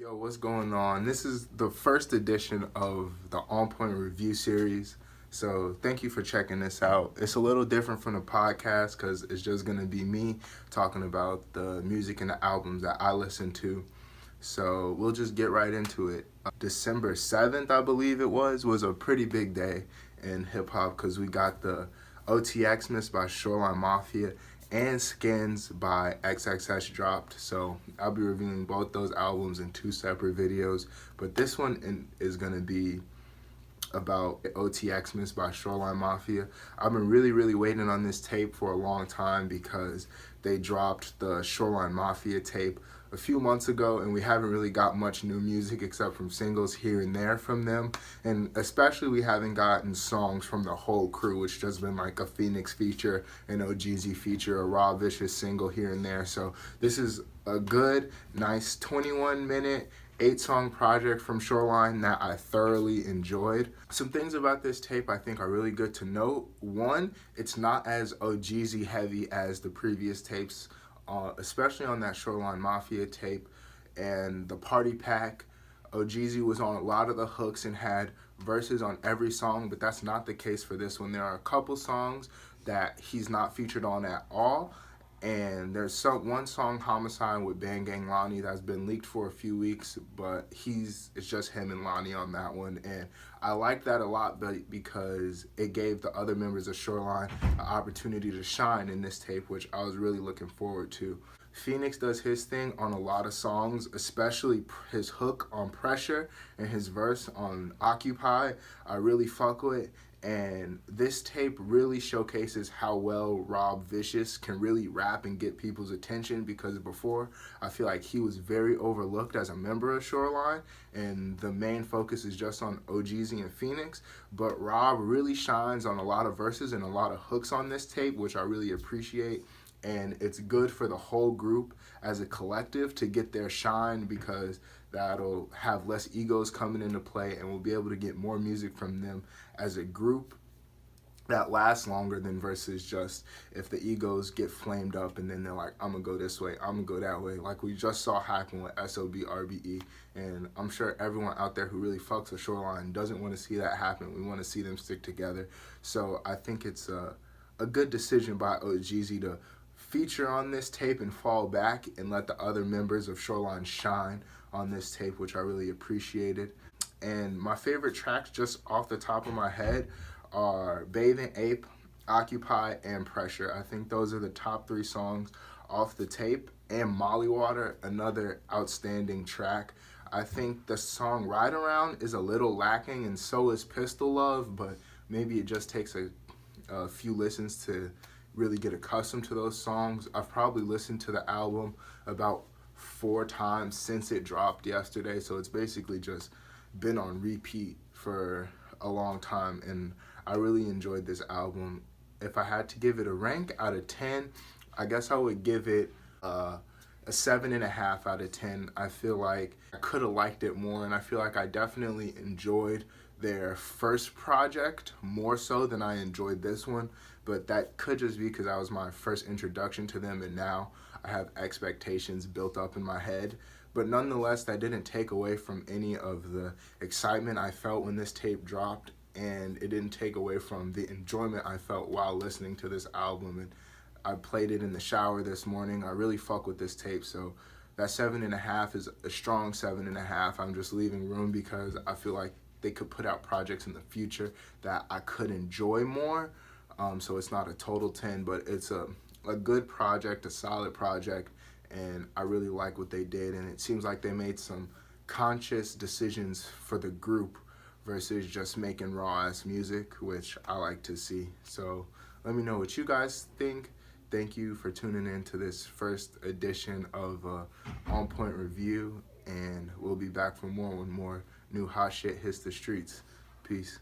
Yo, what's going on? This is the first edition of the On Point Review series. So thank you for checking this out. It's a little different from the podcast because it's just going to be me talking about the music and the albums that I listen to. So we'll just get right into it. December 7th, I believe it was a pretty big day in hip hop because we got the OTXmas by Shoreline Mafia and Skins by XXS dropped. So I'll be reviewing both those albums in two separate videos, but this one is going to be about OTXmas by Shoreline Mafia. I've been really waiting on this tape for a long time because they dropped the Shoreline Mafia tape a few months ago and we haven't really got much new music except from singles here and there from them, and especially we haven't gotten songs from the whole crew, which has been like a Phoenix feature, an OGZ feature, a Raw Vicious single here and there. So this is a good, nice 21-minute 8-song project from Shoreline that I thoroughly enjoyed. Some things about this tape I think are really good to note. One, it's not as OGZ heavy as the previous tapes, especially on that Shoreline Mafia tape and the Party Pack. OGZ was on a lot of the hooks and had verses on every song, but that's not the case for this one. There are a couple songs that he's not featured on at all. And there's one song, Homicide, with Bang Gang Lonnie, that's been leaked for a few weeks, but it's just him and Lonnie on that one. And I like that a lot because it gave the other members of Shoreline an opportunity to shine in this tape, which I was really looking forward to. Phoenix does his thing on a lot of songs, especially his hook on Pressure and his verse on Occupy. I really fuck with. And this tape really showcases how well Rob Vicious can really rap and get people's attention, because before I feel like he was very overlooked as a member of Shoreline and the main focus is just on OGZ and Phoenix. But Rob really shines on a lot of verses and a lot of hooks on this tape, which I really appreciate. And it's good for the whole group as a collective to get their shine, because that'll have less egos coming into play and we'll be able to get more music from them as a group that lasts longer than versus just if the egos get flamed up and then they're like, I'm gonna go this way, I'm gonna go that way, like we just saw happen with SOB RBE. And I'm sure everyone out there who really fucks with Shoreline doesn't want to see that happen. We want to see them stick together. So I think it's a good decision by OGZ to feature on this tape and fall back and let the other members of Shoreline shine on this tape, which I really appreciated. And my favorite tracks just off the top of my head are Bathing Ape, Occupy, and Pressure. I think those are the top 3 songs off the tape. And Molly Water, another outstanding track. I think the song Ride Around is a little lacking, and so is Pistol Love, but maybe it just takes a few listens to really get accustomed to those songs. I've probably listened to the album about 4 times since it dropped yesterday, so it's basically just been on repeat for a long time, and I really enjoyed this album. If I had to give it a rank out of 10, I guess I would give it a 7.5 out of 10. I feel like I could have liked it more, and I feel like I definitely enjoyed their first project more so than I enjoyed this one, but that could just be because that was my first introduction to them and now I have expectations built up in my head. But nonetheless, that didn't take away from any of the excitement I felt when this tape dropped, and it didn't take away from the enjoyment I felt while listening to this album. And I played it in the shower this morning. I really fuck with this tape, so that 7.5 is a strong 7.5. I'm just leaving room because I feel like they could put out projects in the future that I could enjoy more. So it's not a total 10, but it's a good project, a solid project, and I really like what they did. And it seems like they made some conscious decisions for the group versus just making raw-ass music, which I like to see. So let me know what you guys think. Thank you for tuning in to this first edition of On Point Review, and we'll be back for more when more new hot shit hits the streets. Peace.